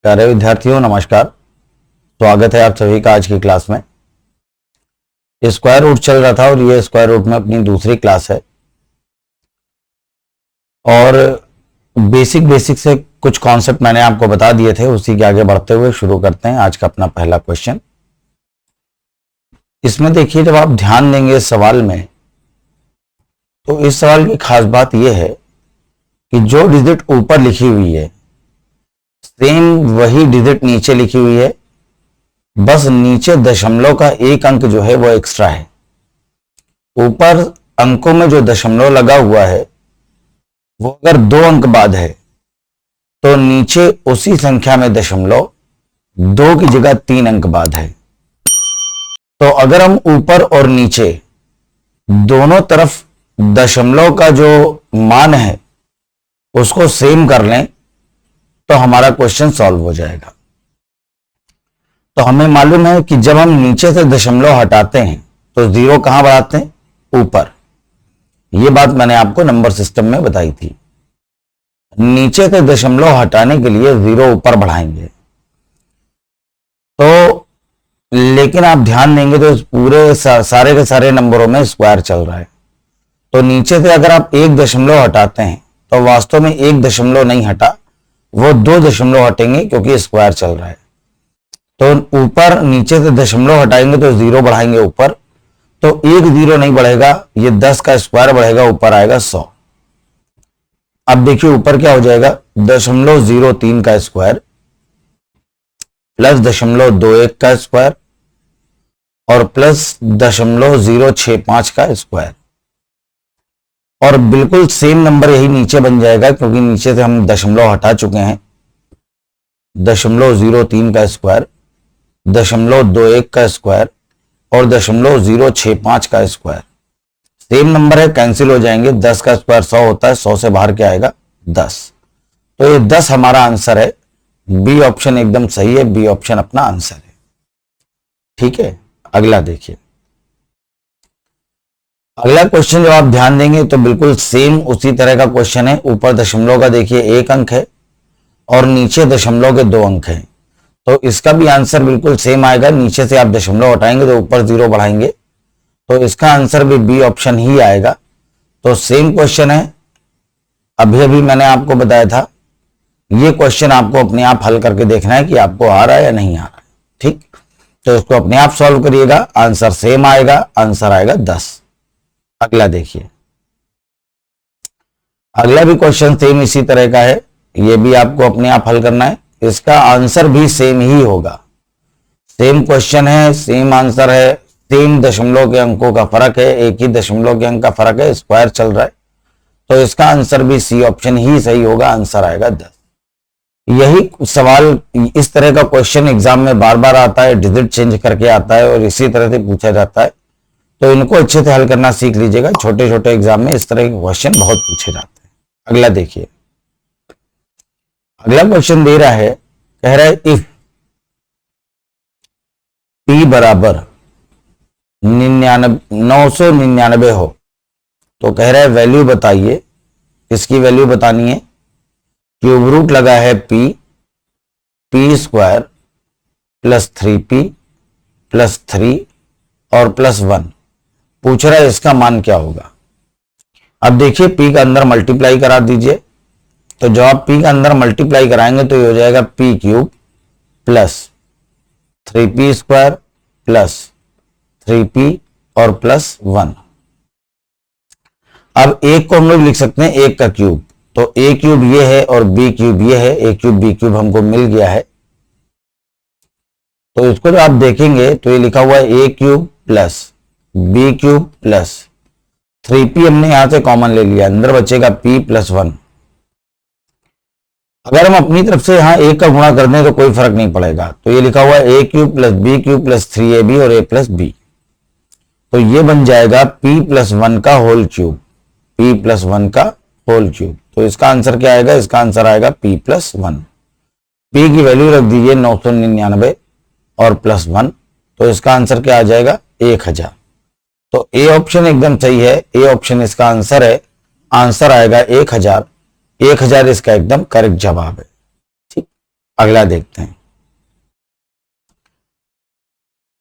प्यारे विद्यार्थियों नमस्कार। स्वागत है आप सभी का आज की क्लास में। स्क्वायर रूट चल रहा था और ये स्क्वायर रूट में अपनी दूसरी क्लास है और बेसिक से कुछ कॉन्सेप्ट मैंने आपको बता दिए थे, उसी के आगे बढ़ते हुए शुरू करते हैं आज का अपना पहला क्वेश्चन। इसमें देखिए, जब आप ध्यान देंगे इस सवाल में तो इस सवाल की खास बात यह है कि जो डिजिट ऊपर लिखी हुई है सेम वही डिजिट नीचे लिखी हुई है, बस नीचे दशमलव का एक अंक जो है वो एक्स्ट्रा है। ऊपर अंकों में जो दशमलव लगा हुआ है वो अगर 2 अंक बाद है तो नीचे उसी संख्या में दशमलव 2 की जगह 3 अंक बाद है। तो अगर हम ऊपर और नीचे दोनों तरफ दशमलव का जो मान है उसको सेम कर लें तो हमारा क्वेश्चन सॉल्व हो जाएगा। तो हमें मालूम है कि जब हम नीचे से दशमलव हटाते हैं तो 0 कहां बढ़ाते हैं? ऊपर। यह बात मैंने आपको नंबर सिस्टम में बताई थी। नीचे से दशमलव हटाने के लिए 0 ऊपर बढ़ाएंगे। तो लेकिन आप ध्यान देंगे तो इस पूरे सारे के सारे नंबरों में स्क्वायर चल रहा है। तो नीचे से अगर आप 1 दशमलव हटाते हैं तो वास्तव में 1 दशमलव नहीं हटा, वो 2 दशमलव हटेंगे क्योंकि स्क्वायर चल रहा है। तो ऊपर नीचे से दशमलव हटाएंगे तो 0 बढ़ाएंगे ऊपर, तो 1 0 नहीं बढ़ेगा, ये 10 का स्क्वायर बढ़ेगा, ऊपर आएगा 100। अब देखिए ऊपर क्या हो जाएगा, 0.03 का स्क्वायर प्लस 0.21 का स्क्वायर और प्लस 0.065 का स्क्वायर, और बिल्कुल सेम नंबर यही नीचे बन जाएगा क्योंकि नीचे से हम दशमलव हटा चुके हैं। 0.03 का स्क्वायर, 0.21 का स्क्वायर और 0.065 का स्क्वायर सेम नंबर है, कैंसिल हो जाएंगे। 10 का स्क्वायर 100 होता है, 100 से बाहर क्या आएगा? 10। तो ये 10 हमारा आंसर है। बी ऑप्शन एकदम सही है, बी ऑप्शन अपना आंसर है। ठीक है, अगला देखिए। अगला क्वेश्चन जब आप ध्यान देंगे तो बिल्कुल सेम उसी तरह का क्वेश्चन है। ऊपर दशमलव का देखिए 1 अंक है और नीचे दशमलव के 2 अंक हैं, तो इसका भी आंसर बिल्कुल सेम आएगा। नीचे से आप दशमलव हटाएंगे तो ऊपर 0 बढ़ाएंगे, तो इसका आंसर भी बी ऑप्शन ही आएगा। तो सेम क्वेश्चन है, अभी अभी मैंने आपको बताया था। ये क्वेश्चन आपको अपने आप हल करके देखना है कि आपको आ रहा है या नहीं आ रहा है। ठीक, तो इसको अपने आप सॉल्व करिएगा, आंसर सेम आएगा, आंसर आएगा 10। अगला देखिए, अगला भी क्वेश्चन सेम इसी तरह का है। ये भी आपको अपने आप हल करना है, इसका आंसर भी सेम ही होगा। सेम क्वेश्चन है, सेम आंसर है, सेम दशमलव के अंकों का फर्क है, एक ही दशमलव के अंक का फर्क है, स्क्वायर चल रहा है, तो इसका आंसर भी सी ऑप्शन ही सही होगा, आंसर आएगा 10। यही सवाल, इस तरह का क्वेश्चन एग्जाम में बार बार आता है, डिजिट चेंज करके आता है और इसी तरह से पूछा जाता है। तो इनको अच्छे से हल करना सीख लीजिएगा। छोटे छोटे एग्जाम में इस तरह के क्वेश्चन बहुत पूछे जाते हैं। अगला देखिए, अगला क्वेश्चन दे रहा है, कह रहा है इफ p बराबर 999 हो तो कह रहा है वैल्यू बताइए। इसकी वैल्यू बतानी है। क्यूब रूट लगा है p square plus 3p plus 3 और प्लस 1। पूछ रहा है इसका मान क्या होगा। अब देखिए p का अंदर मल्टीप्लाई करा दीजिए, तो जब आप p का अंदर मल्टीप्लाई कराएंगे तो ये हो जाएगा p cube plus 3p square plus 3p और प्लस 1। अब एक को हम लोग लिख सकते हैं 1 का क्यूब, तो a क्यूब ये है और b क्यूब ये है। a क्यूब b क्यूब हमको मिल गया है, तो इसको जब आप देखेंगे तो ये लिखा हुआ है a cube plus b cube plus 3p हमने यहां से कॉमन ले लिया, अंदर बचेगा p प्लस 1। अगर हम अपनी तरफ से यहां a का गुणा कर दें तो कोई फर्क नहीं पड़ेगा, तो ये लिखा हुआ है a cube plus b cube plus 3ab और a प्लस b, तो ये बन जाएगा p प्लस 1 का होल क्यूब, p प्लस 1 का होल क्यूब। तो इसका आंसर क्या आएगा? इसका आंसर आएगा p प्लस 1। p की वैल्यू रख दीजिए 999 और प्लस 1, तो इसका आंसर क्या आ जाएगा? 1000। तो ए ऑप्शन एकदम सही है, ए ऑप्शन इसका आंसर है, आंसर आएगा 1000। 1000 इसका एकदम करेक्ट जवाब है। ठीक, अगला देखते हैं।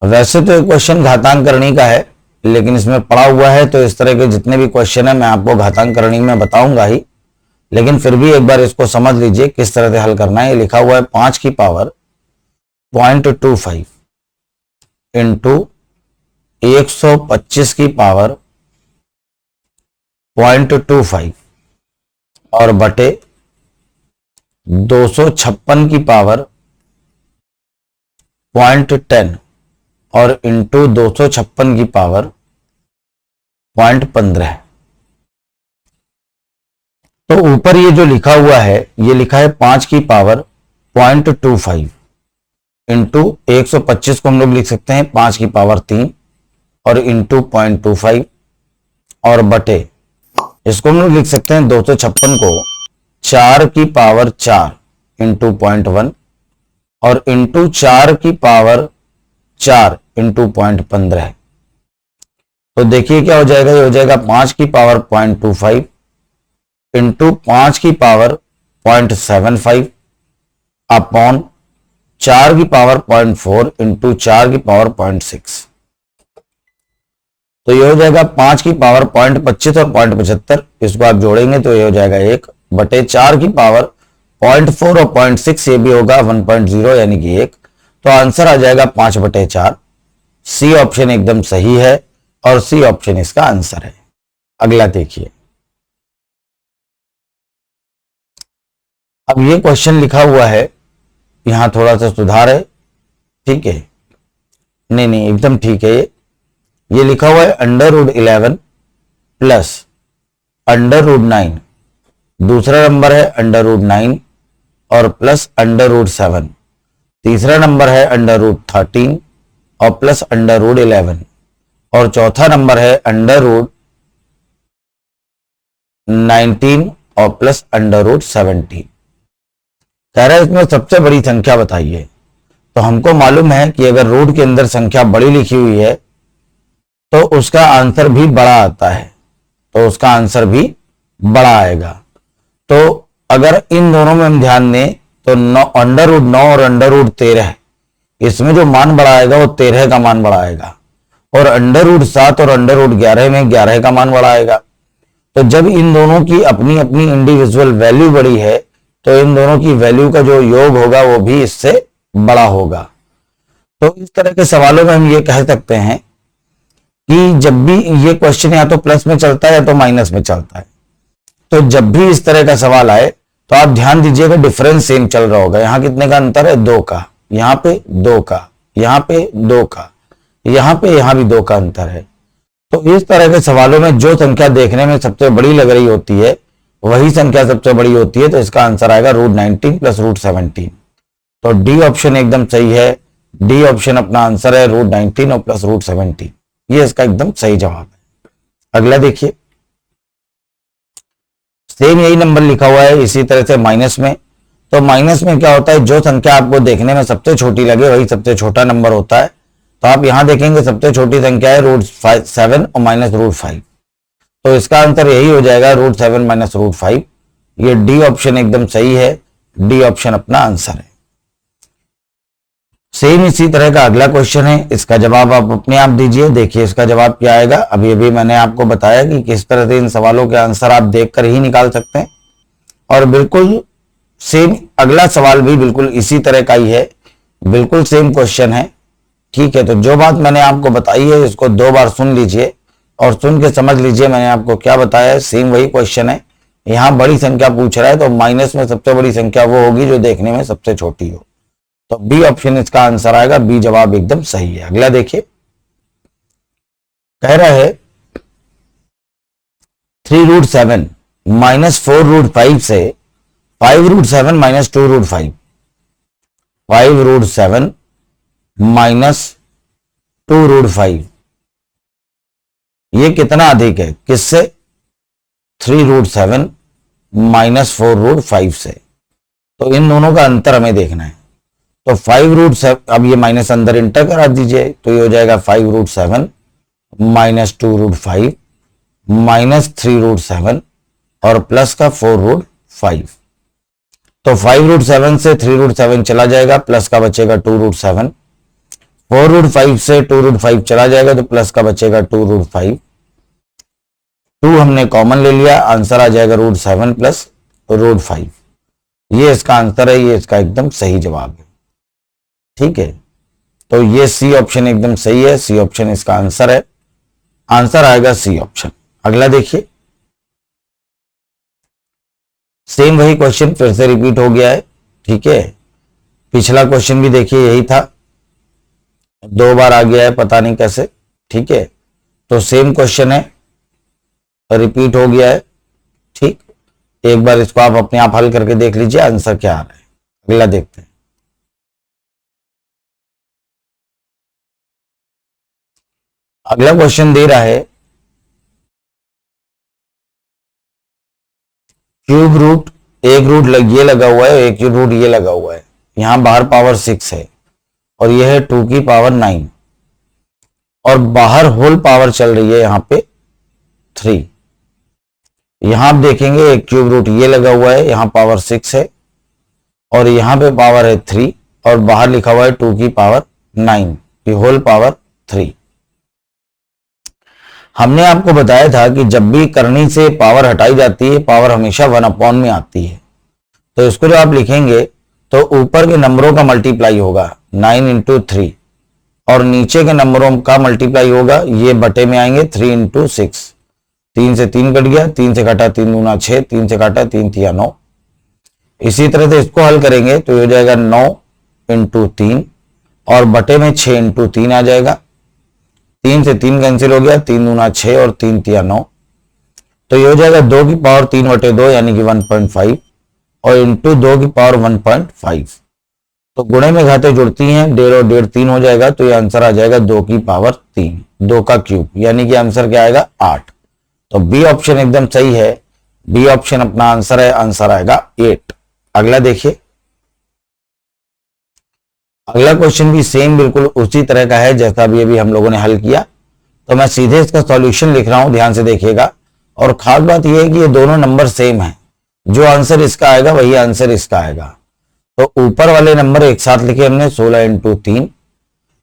वैसे तो क्वेश्चन घातांकरणी का है, लेकिन इसमें पड़ा हुआ है तो इस तरह के जितने भी क्वेश्चन है मैं आपको घातांकरणी में बताऊंगा ही, लेकिन फिर भी एक बार इसको समझ लीजिए किस तरह से हल करना है। ये लिखा हुआ है 5 की पावर 0.25 इंटू 125 की पावर 0.25 और बटे 256 की पावर 0.10 और इंटू 256 की पावर 0.15। तो ऊपर ये जो लिखा हुआ है ये लिखा है 5 की पावर 0.25 इंटू 125 को हम लोग लिख सकते हैं 5 की पावर 3 और इंटू 0.25 और बटे इसको हम लोग लिख सकते हैं 256 को 4 की पावर 4 इंटू 0.1 और इंटू 4 की पावर 4 इंटू 0.15। तो देखिए क्या हो जाएगा, ये हो जाएगा 5 की पावर 0.25 इंटू 5 की पावर 0.75 अपॉन 4 की पावर 0.4 इंटू 4 की पावर 0.6। तो ये हो जाएगा 5 की पावर 0.25 और 0.75, इसको आप जोड़ेंगे तो ये हो जाएगा 1 बटे 4 की पावर 0.4 और 0.6, ये भी होगा 1.0 यानी कि 1। तो आंसर आ जाएगा 5 बटे 4। सी ऑप्शन एकदम सही है और सी ऑप्शन इसका आंसर है। अगला देखिए, अब ये क्वेश्चन लिखा हुआ है, यहां थोड़ा सा सुधार है, ठीक है, नहीं एकदम ठीक है। ये लिखा हुआ है √11 प्लस √9, दूसरा नंबर है √9 और प्लस √7, तीसरा नंबर है √13 और प्लस √11 और चौथा नंबर है √19 और प्लस √17। कह रहा है इसमें सबसे बड़ी संख्या बताइए। तो हमको मालूम है कि अगर रूट के अंदर संख्या बड़ी लिखी हुई है तो उसका आंसर भी बड़ा आता है, तो उसका आंसर भी बड़ा आएगा। तो अगर इन दोनों में हम ध्यान दें तो √9 और √13, इसमें जो मान बड़ा आएगा वो 13 का मान बड़ा आएगा और √7 और √11 में 11 का मान बड़ा आएगा। तो जब इन दोनों की अपनी अपनी इंडिविजुअल वैल्यू बड़ी है तो इन दोनों की वैल्यू का जो योग होगा वो भी इससे बड़ा होगा। तो इस तरह के सवालों में हम ये कह सकते हैं कि जब भी ये क्वेश्चन या तो प्लस में चलता है या तो माइनस में चलता है, तो जब भी इस तरह का सवाल आए तो आप ध्यान दीजिएगा डिफरेंस सेम चल रहा होगा। यहां कितने का अंतर है, 2 का, यहां पे 2 का, यहां पे 2 का, यहां पे यहां भी 2 का अंतर है। तो इस तरह के सवालों में जो संख्या देखने में सबसे बड़ी लग रही होती है वही संख्या सबसे बड़ी होती है, तो इसका आंसर आएगा √19 प्लस √17। तो डी ऑप्शन एकदम सही है, डी ऑप्शन अपना आंसर है √19 और प्लस √17, ये इसका एकदम सही जवाब है। अगला देखिए, सेम यही नंबर लिखा हुआ है इसी तरह से माइनस में। तो माइनस में क्या होता है, जो संख्या आपको देखने में सबसे छोटी लगे वही सबसे छोटा नंबर होता है। तो आप यहां देखेंगे सबसे छोटी संख्या है √7 और माइनस √5, तो इसका आंसर यही हो जाएगा √7 माइनस √5। ये डी ऑप्शन एकदम सही है, डी ऑप्शन अपना आंसर है। सेम इसी तरह का अगला क्वेश्चन है, इसका जवाब आप अपने आप दीजिए। देखिए इसका जवाब क्या आएगा। अब ये भी मैंने आपको बताया कि किस तरह से इन सवालों के आंसर आप देखकर ही निकाल सकते हैं, और बिल्कुल सेम अगला सवाल भी बिल्कुल इसी तरह का ही है, बिल्कुल सेम क्वेश्चन है, ठीक है। तो जो बात मैंने आपको बताई है इसको 2 बार सुन लीजिए और सुन के समझ लीजिए मैंने आपको क्या बताया है। सेम वही क्वेश्चन है, यहां बड़ी संख्या पूछ रहा है तो माइनस में सबसे बड़ी संख्या वो होगी जो देखने में सबसे छोटी हो। तो बी ऑप्शन इसका आंसर आएगा, बी जवाब एकदम सही है। अगला देखिए, कह रहा है 3√7 माइनस 4√5 से 5√7 माइनस 2√5, 5√7 माइनस 2√5, ये कितना अधिक है, किससे, 3√7 माइनस 4√5 से। तो इन दोनों का अंतर हमें देखना है। तो 5√7, अब ये माइनस अंदर इंटर करा दीजिए तो ये हो जाएगा 5√7 माइनस 2√5 माइनस 3√7 और प्लस का 4√5। तो 5√7 से 3√7 चला जाएगा, प्लस का बचेगा 2√7। 4√5 से 2√5 चला जाएगा तो प्लस का बचेगा 2√5। 2 हमने कॉमन ले लिया, आंसर आ जाएगा √7 प्लस √5। ये इसका आंसर है, ये इसका एकदम सही जवाब है। ठीक है, तो ये सी ऑप्शन एकदम सही है, सी ऑप्शन इसका आंसर है, आंसर आएगा सी ऑप्शन। अगला देखिए, सेम वही क्वेश्चन फिर से रिपीट हो गया है। ठीक है, पिछला क्वेश्चन भी देखिए यही था, 2 बार आ गया है, पता नहीं कैसे। ठीक है, तो सेम क्वेश्चन है, रिपीट हो गया है। ठीक, एक बार इसको आप अपने आप हल करके देख लीजिए आंसर क्या आ रहा है। अगला देखते हैं। अगला क्वेश्चन दे रहा है क्यूब रूट, एक रूट ये लगा हुआ है, एक रूट ये लगा हुआ है, यहां बाहर पावर 6 है और यह है 2 की पावर 9 और बाहर होल पावर चल रही है यहां पे 3। यहां आप देखेंगे एक क्यूब रूट ये लगा हुआ है, यहां पावर 6 है और यहां पे पावर है 3 और बाहर लिखा हुआ है 2 की पावर 9, ये होल पावर 3। हमने आपको बताया था कि जब भी करनी से पावर हटाई जाती है, पावर हमेशा 1 में आती है। तो इसको जो आप लिखेंगे तो ऊपर के नंबरों का मल्टीप्लाई होगा 9 × 3 और नीचे के नंबरों का मल्टीप्लाई होगा, ये बटे में आएंगे 3 × 6। 3 से 3 कट गया, 3 से काटा 3 दूना 6, 3 से काटा 3 तिया 9। इसी तरह से इसको हल करेंगे तो ये हो जाएगा 9 × 3 और बटे में 6 × 3 आ जाएगा। 3 से 3 कैंसिल हो गया, 3 दूना 6 और 3 तिया 9, तो ये हो जाएगा 2 की पावर 3/2 यानी कि 1.5 और इंटू 2 की पावर 1.5। तो गुणे में घाते जुड़ती हैं, 1.5 और 1.5 3 हो जाएगा, तो ये आंसर आ जाएगा 2 की पावर 3, 2 का क्यूब, यानी कि आंसर क्या आएगा 8। तो बी ऑप्शन एकदम सही है, बी ऑप्शन अपना आंसर है, आंसर आएगा 8। अगला देखिए, अगला क्वेश्चन भी सेम बिल्कुल उसी तरह का है जैसा अभी हम लोगों ने हल किया। तो मैं सीधे इसका सॉल्यूशन लिख रहा हूं, ध्यान से देखिएगा। और खास बात यह है कि ये दोनों नंबर सेम है, जो आंसर इसका आएगा वही आंसर इसका आएगा। तो ऊपर वाले नंबर एक साथ लिखे हमने 16 × 3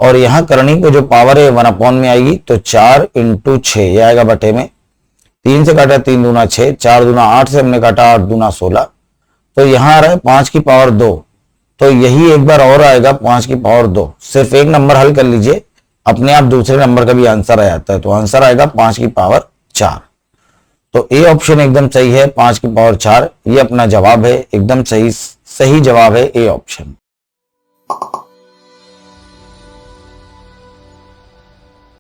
और यहां करनी पे जो पावर है 1 में आएगी, तो 4 × 6 ये आएगा बटे में। 3 से काटा 3 दूना 6, 4 दूना 8 से हमने काटा 8 दूना 16, तो यहां आ रहा है 5 की पावर 2। तो यही एक बार और आएगा 5 की पावर 2। सिर्फ एक नंबर हल कर लीजिए, अपने आप दूसरे नंबर का भी आंसर आ जाता है। तो आंसर आएगा 5 की पावर 4। तो ए ऑप्शन एकदम सही है, 5 की पावर 4 ये अपना जवाब है, एकदम सही जवाब है ए ऑप्शन।